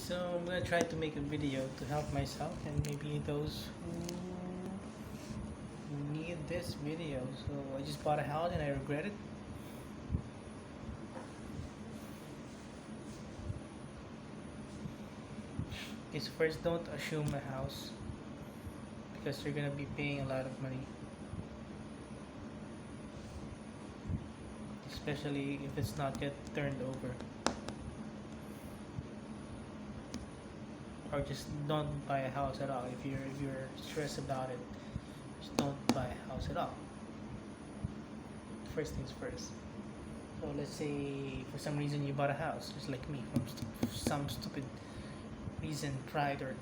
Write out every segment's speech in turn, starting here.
So I'm gonna try to make a video to help myself and maybe those who need this video. So I just bought a house and I regret it. Okay, so first don't assume a house because you're gonna be paying a lot of money. Especially if it's not yet turned over. Or just don't buy a house at all. If you're stressed about it, just don't buy a house at all. First things first. So let's say for some reason you bought a house, just like me, from some stupid reason, pride or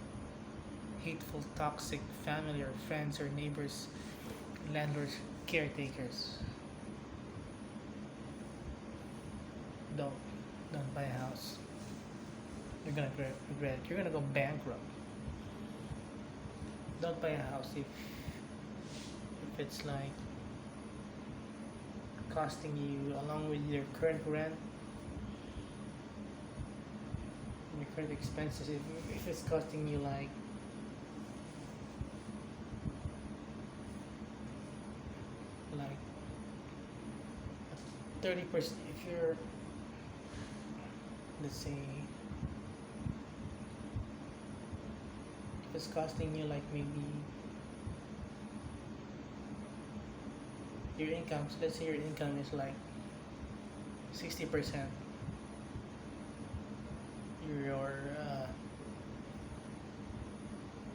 hateful, toxic family or friends or neighbors, landlords, caretakers. Don't don't buy a house. You're gonna regret it. You're gonna go bankrupt. Don't buy a house if it's like costing you along with your current rent and your current expenses. If it's costing you like like 30%, if you're, let's say, if it's costing you like maybe your income, so let's say your income is like 60%, your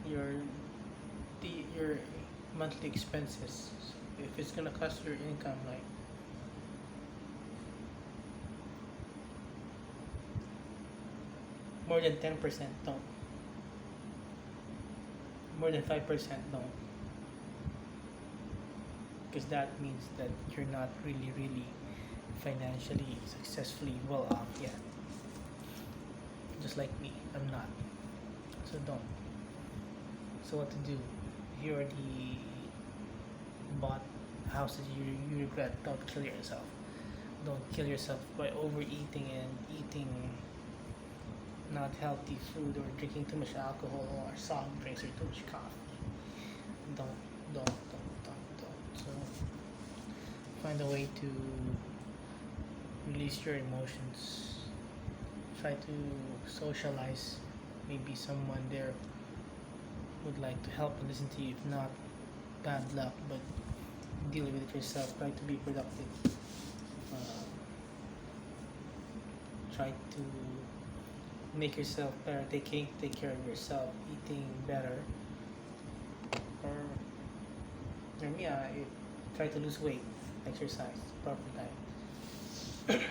your your monthly expenses, if it's gonna cost your income like more than 10%, don't. More than 5%, don't. Because that means that you're not really financially successfully well off yet. Just like me, I'm not. So don't. So what to do? If you already bought houses you regret, don't kill yourself. Don't kill yourself by overeating and eating not healthy food or drinking too much alcohol or soft drinks or too much coffee. Don't. So find a way to release your emotions. Try to socialize. Maybe someone there would like to help and listen to you. If not, bad luck, but deal with it yourself. Try to be productive. Uh, Try to make yourself better. Take care of yourself. Eating better. Or me, I try to lose weight. Exercise. Proper diet.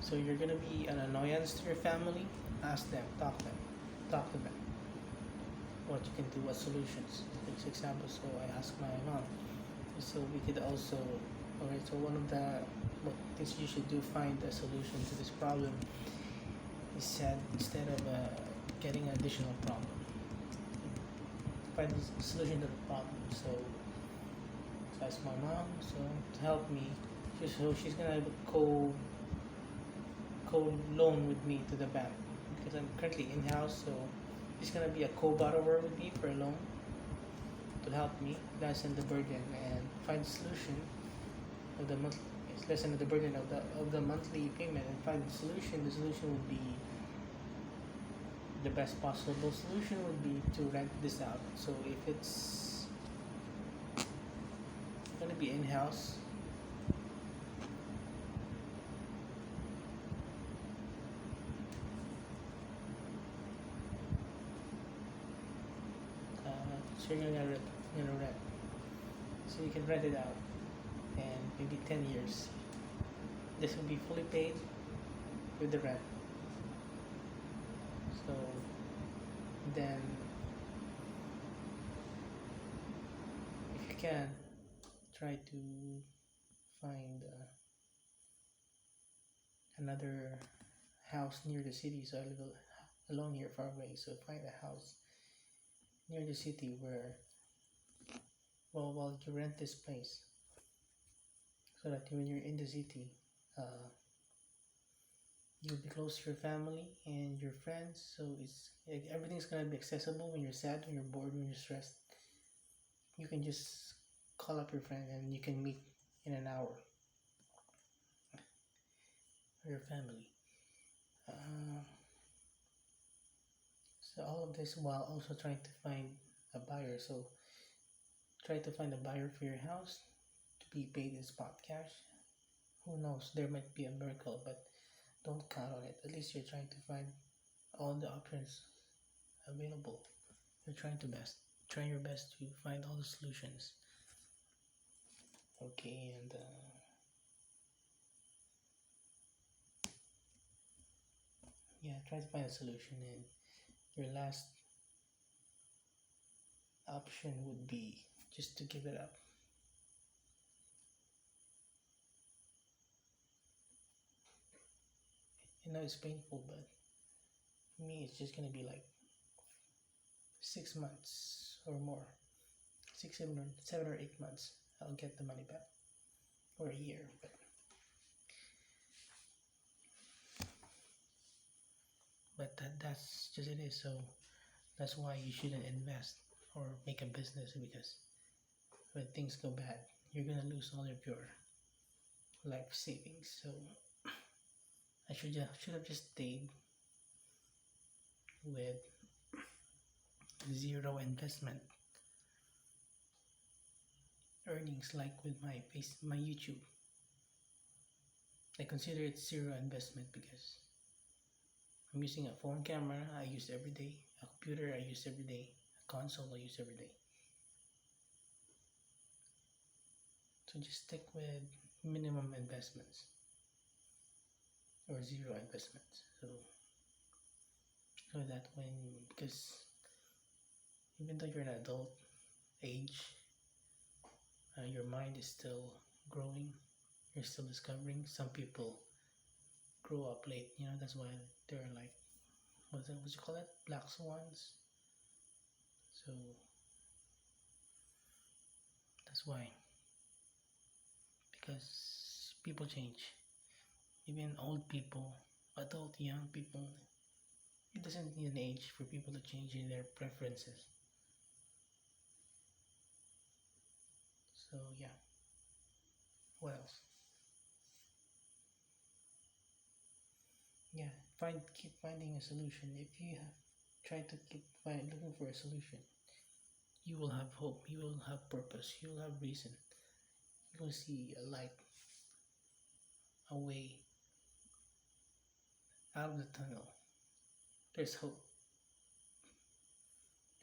So you're gonna be an annoyance to your family. Ask them. Talk to them. What you can do. What solutions. For example, so I asked my mom. So we could also. Okay, so one of the what things you should do, find a solution to this problem, is said instead of getting an additional problem. Find the solution to the problem. So ask my mom to help me. So she's gonna co-loan with me to the bank because I'm currently in-house. So she's gonna be a co-borrower with me for a loan to help me lessen the burden and find the solution of the month. Lessen the burden of the monthly payment and find the solution. The solution would be the best possible solution would be to rent this out. So if it's gonna be in-house, so you're gonna rent. So you can rent it out, and maybe 10 years. This will be fully paid with the rent. So then, if you can, try to find another house near the city. So I live alone here far away. So find a house near the city where, well, you rent this place so that when you're in the city, You'll be close to your family and your friends, so it's like, everything's gonna be accessible when you're sad, when you're bored, when you're stressed. You can just call up your friend and you can meet in an hour or your family. Uh, so all of this while also trying to find a buyer. So try to find a buyer for your house to be paid in spot cash. Who knows? There might be a miracle, but don't count on it. At least you're trying to find all the options available. You're trying your best to find all the solutions. Okay, and yeah, try to find a solution. And your last option would be just to give it up. I know it's painful, but for me, it's just gonna be like 6 months or more, 7 or 8 months. I'll get the money back, or a year. That's just it is. So that's why you shouldn't invest or make a business, because when things go bad, you're gonna lose all of your life savings. So I should have just stayed with zero investment earnings, like with my YouTube. I consider it zero investment because I'm using a phone camera I use every day, a computer I use every day, a console I use every day. So just stick with minimum investments or zero investments. So that when, because even though you're an adult age, your mind is still growing. You're still discovering. Some people grow up late. That's why they're like, what you call it? Black swans. So that's why, because people change. Even old people, adult, young people. It doesn't need an age for people to change in their preferences. So yeah. What else? Yeah, keep finding a solution. If you have tried to looking for a solution, you will have hope. You will have purpose. You will have reason. You will see a light, a way out of the tunnel. There's hope.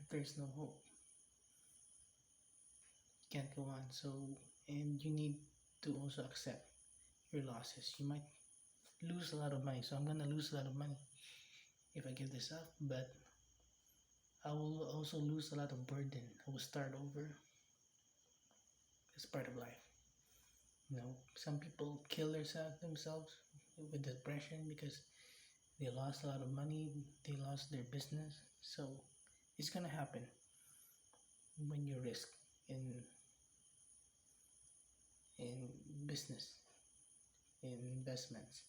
If there's no hope, you can't go on. So, and you need to also accept your losses. You might lose a lot of money. So I'm gonna lose a lot of money if I give this up, but I will also lose a lot of burden. I will start over. It's part of life. Some people kill themselves with depression because they lost a lot of money, they lost their business. So it's gonna happen when you risk in in business, in investments.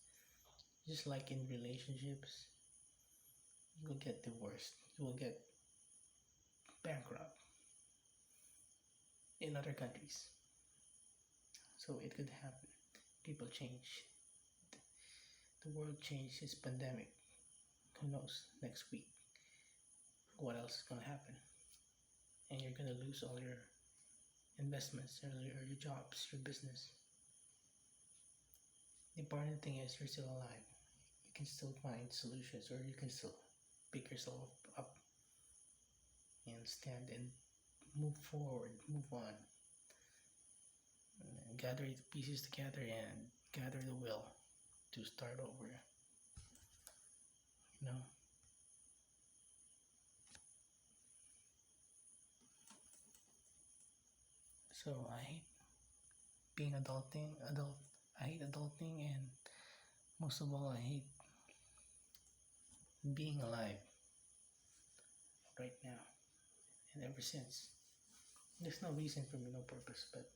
Just like in relationships, you will get divorced, you will get bankrupt in other countries. So it could happen. People change. The world changes. Pandemic. Who knows? Next week, what else is gonna happen? And you're gonna lose all your investments or your jobs, your business. The important thing is you're still alive. You can still find solutions, or you can still pick yourself up and stand and move forward, move on, and gather the pieces together and gather the will to start over. You know. So I hate being adult. I hate adulting, and most of all, I hate being alive right now and ever since. There's no reason for me, no purpose, but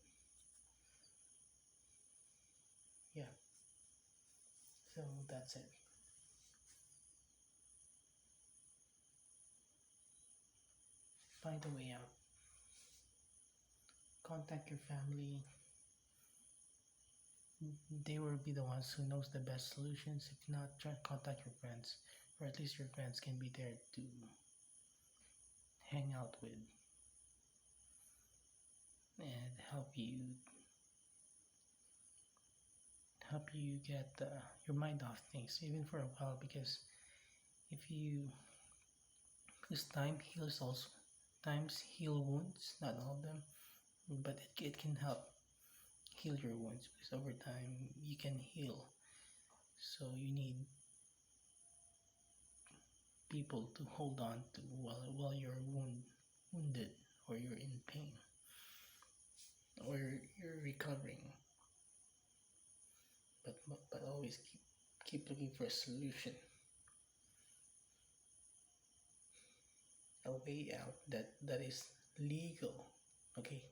yeah. So that's it. find a way out. Contact your family. They will be the ones who knows the best solutions. If not, try contact your friends, or at least your friends can be there to hang out with and help you get your mind off things even for a while, because if you because time heals also. Times heal wounds, not all of them, but it can help heal your wounds, because over time you can heal. So you need people to hold on to while you're wounded, or you're in pain, or you're recovering. But always keep looking for a solution, a way out that is legal. Okay,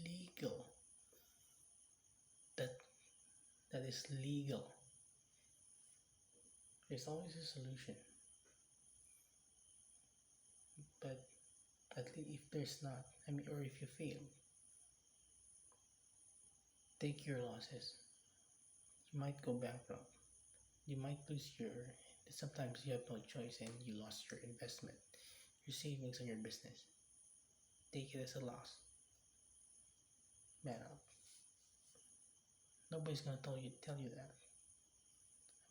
legal. That that is legal. There's always a solution. But at least if there's not, I mean, or if you fail, take your losses. You might go bankrupt. You might lose your. Sometimes you have no choice and you lost your investment, your savings on your business. Take it as a loss. Man up. Nobody's gonna tell you that.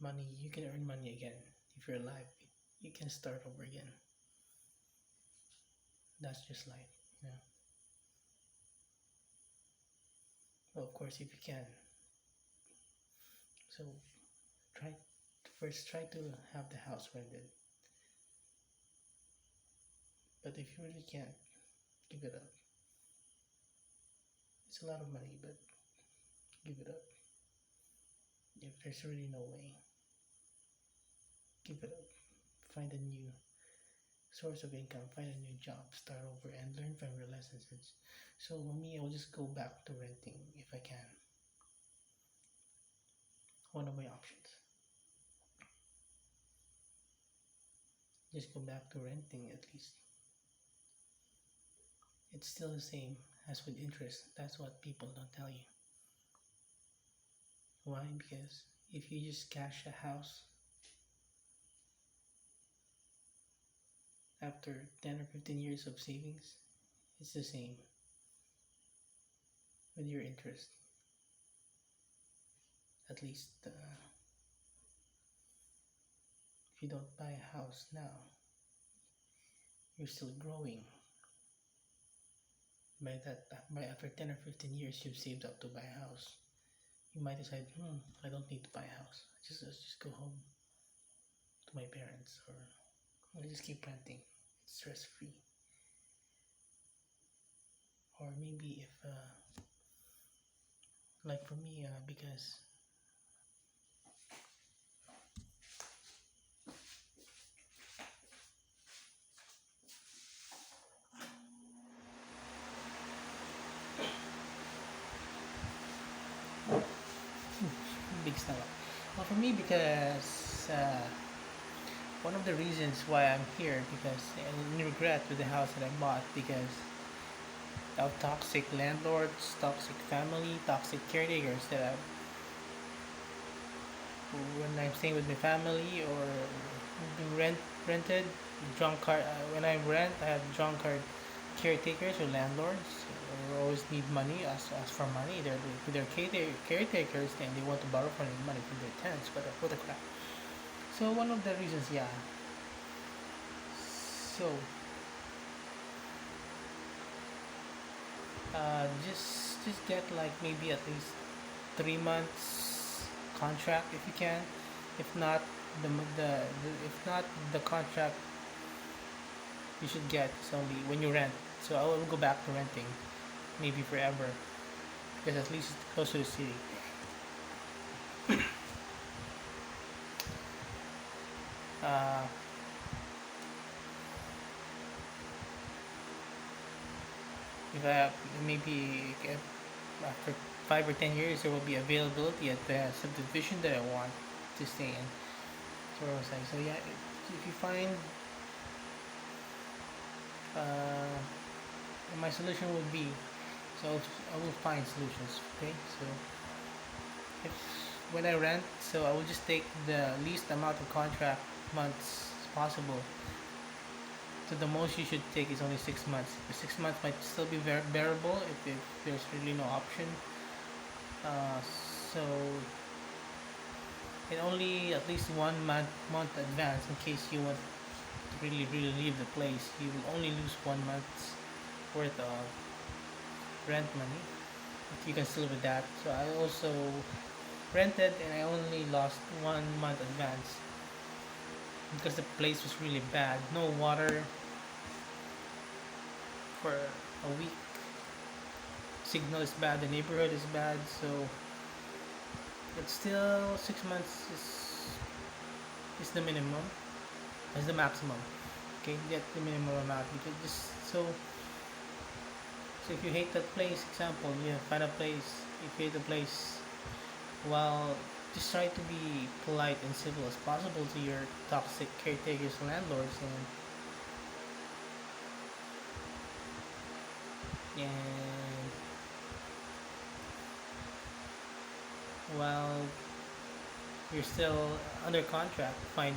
Money, you can earn money again. If you're alive, you can start over again. That's just life, you know. Well, of course, if you can. So try try to have the house rented. But if you really can't, give it up. It's a lot of money, but give it up. If there's really no way, give it up. Find a new source of income, find a new job, start over, and learn from your lessons. So for me, I'll just go back to renting if I can. One of my options. Just go back to renting at least. It's still the same as with interest. That's what people don't tell you. Why? Because if you just cash a house after 10 or 15 years of savings, it's the same with your interest. At least if you don't buy a house now, you're still growing. By after 10 or 15 years, you've saved up to buy a house. You might decide, I don't need to buy a house. Let's just go home to my parents, or I just keep renting. It's stress free. Or maybe if, like for me, because big style. Well, for me, because one of the reasons why I'm here, because I regret with the house that I bought, because of toxic landlords, toxic family, toxic caretakers that I, when I'm staying with my family, or being rented, when I rent, I have drunkard caretakers or landlords who always need money, ask for money. They're caretakers, and they want to borrow from money from their tenants. But what a crap. So one of the reasons, yeah. So just get like maybe at least 3 months contract if you can. If not, if not, the contract you should get is only when you rent. So I will go back to renting, maybe forever, because at least it's close to the city. uh, if I have, maybe after 5 or 10 years, there will be availability at the subdivision that I want to stay in. So I was like, so yeah, if you find And my solution would be, so I will find solutions. Okay, so if when I rent, so I will just take the least amount of contract months as possible. So the most you should take is only 6 months. The 6 months might still be very bearable if there's really no option. Uh, so and only at least 1 month advance in case you want to really leave the place. You will only lose 1 month's worth of rent money. If you can still live with that. So I also rented and I only lost 1 month advance because the place was really bad. No water for a week. Signal is bad. The neighborhood is bad. So but still 6 months is the minimum. Is the maximum. Okay, get the minimum amount because just so if you hate that place, example, you find a place. If you hate the place, well, just try to be polite and civil as possible to your toxic caretakers and landlords, and while you're still under contract, fine.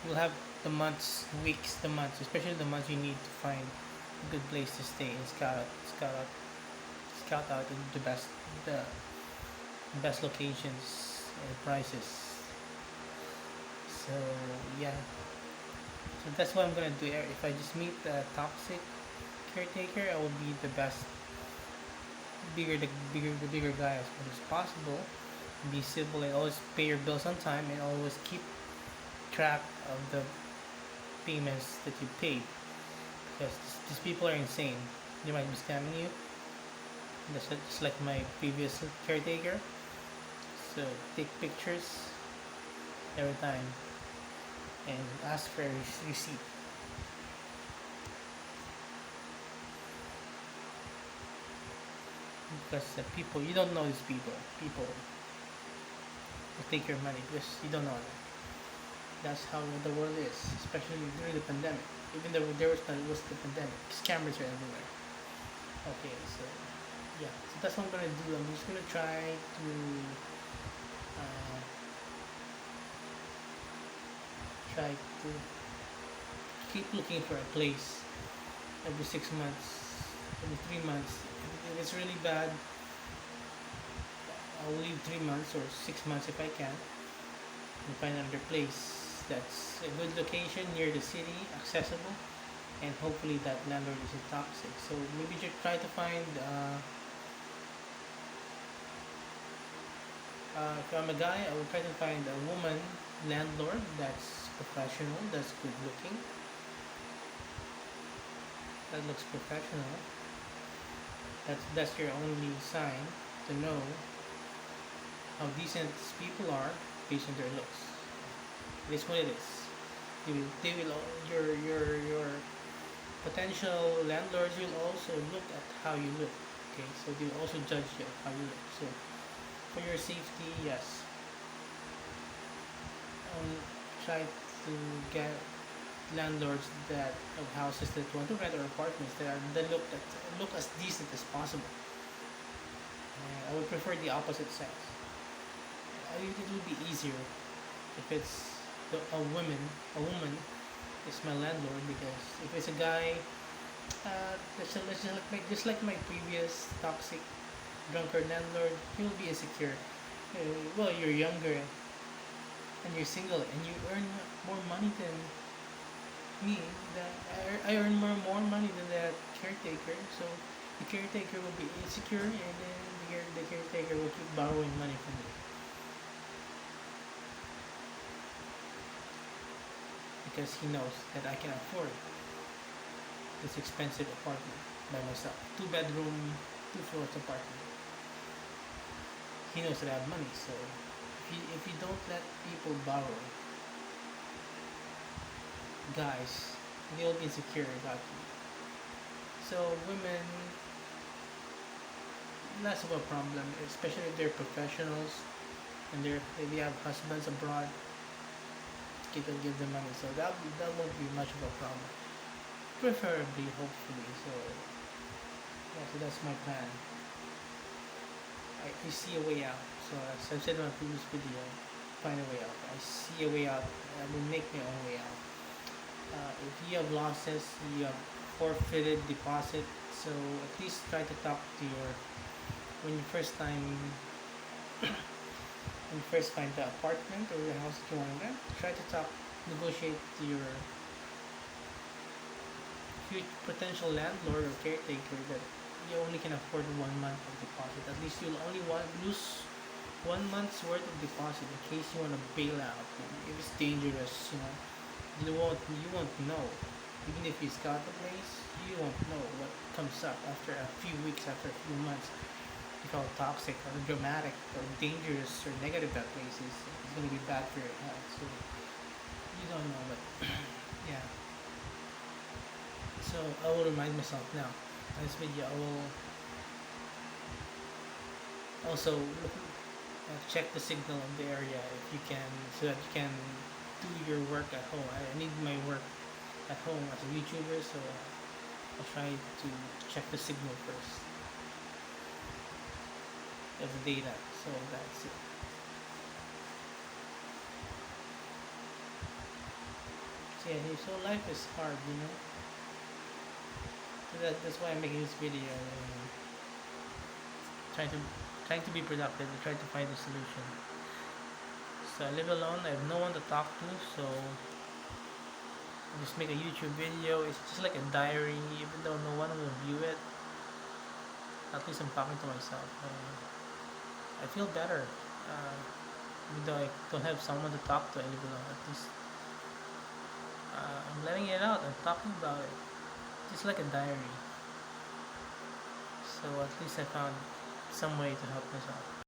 You'll have the months, weeks, the months, especially the months you need to find a good place to stay and scout out the best locations and prices. So yeah, so that's what I'm gonna do. If I just meet the toxic caretaker, I will be the best, the bigger guy as much as possible. Be civil and always pay your bills on time and always keep track of the payments that you paid because these people are insane. They might be scamming you. Just like my previous caretaker. So take pictures every time and ask for a receipt because the people you don't know these people will take your money because you don't know them. That's how the world is, especially during the pandemic. Even though was the pandemic, scammers are everywhere. Okay, so yeah, so that's what I'm gonna do. I'm just gonna uh, try to keep looking for a place every 6 months, every 3 months. If it's really bad, I'll leave 3 months or 6 months if I can and find another place that's a good location near the city, accessible, and hopefully that landlord isn't toxic. So maybe just try to find. If I'm a guy, I will try to find a woman landlord that's professional, that's good looking, that looks professional. That's your only sign to know how decent people are based on their looks. It is what it is. Your potential landlords will also look at how you look. Okay, so they will also judge you how you look. So for your safety, yes, try to get landlords that of houses that want to rent or apartments that look as decent as possible. I would prefer the opposite sex. I think it would be easier if it's a woman is my landlord because if it's a guy, just like my previous toxic drunkard landlord, he will be insecure. Well, you're younger and you're single and you earn more money than me. That I earn more money than that caretaker. So the caretaker will be insecure and then the caretaker will keep borrowing money from me. Because he knows that I can afford this expensive apartment by myself. 2 bedroom, 2 floors apartment. He knows that I have money, so if you don't let people borrow, guys, they'll be insecure about you. So women, less of a problem, especially if they're professionals and if they have husbands abroad. You can give them money, so that won't be much of a problem. Preferably, hopefully. So Yeah, so that's my plan. I see a way out. So as I said in my previous video, find a way out. I see a way out. I will make my own way out. If you have losses, you have forfeited deposit. So at least try to talk to your when you first time when you first find the apartment or the house that you want to rent. Try to talk, negotiate to your potential landlord or caretaker that you only can afford 1 month of deposit. At least you'll only lose 1 month's worth of deposit in case you want to bail out. If it's dangerous, you won't know. Even if you scout the place, you won't know what comes up after a few weeks, after a few months. If how toxic or dramatic or dangerous or negative that place is, it's gonna be bad for your health. So you don't know, but yeah. So I will remind myself now. In this video, I will also check the signal of the area if you can, so that you can do your work at home. I need my work at home as a YouTuber, so I'll try to check the signal first of the data. So that's it. So yeah, so life is hard. So that's why I'm making this video. Trying to trying to be productive and trying to find a solution. So I live alone. I have no one to talk to, so I just make a YouTube video. It's just like a diary, even though no one will view it. At least I'm talking to myself. I feel better. Even though I don't have someone to talk to, I live alone. At least I'm letting it out. I'm talking about it. Just like a diary. So at least I found some way to help myself.